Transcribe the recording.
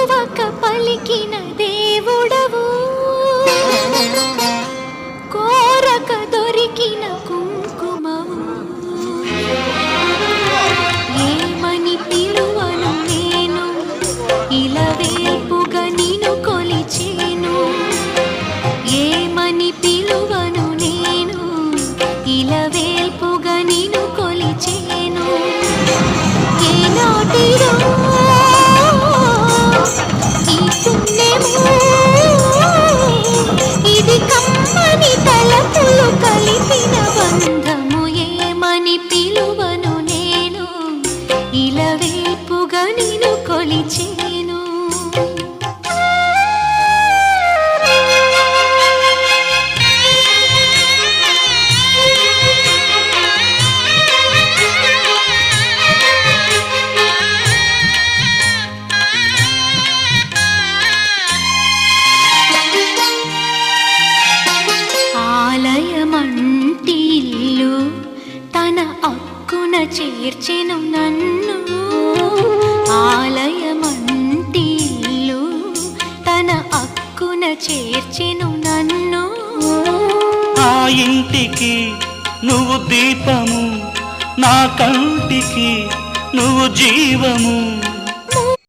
కొలువక పలికిన దేవుడవు, కోరక దొరికిన కుంకుమవు. ఏమని పిలువను నేను, ఇలవేల్పుగా నిన్ను కొలిచేను. ఏమని పిలువను నేను, ఇలవేల్పుగా నిన్ను కొలిచేను. ఏనాటిదో ఈ పుణ్యము, ఇది కమ్మని తలపులు కలిపిన బంధము. ఏమని పిలువను నేను, ఇలవేల్పుగా నిన్ను కొలిచేను. ఆలయమంటి ఇల్లు తన అక్కున చేర్చెను నన్ను. ఆలయమంటి ఇల్లు తన అక్కున చేర్చెను నన్ను. ఆ ఇంటికి నువ్వు దీపము, నా కంటికి నువ్వు జీవము.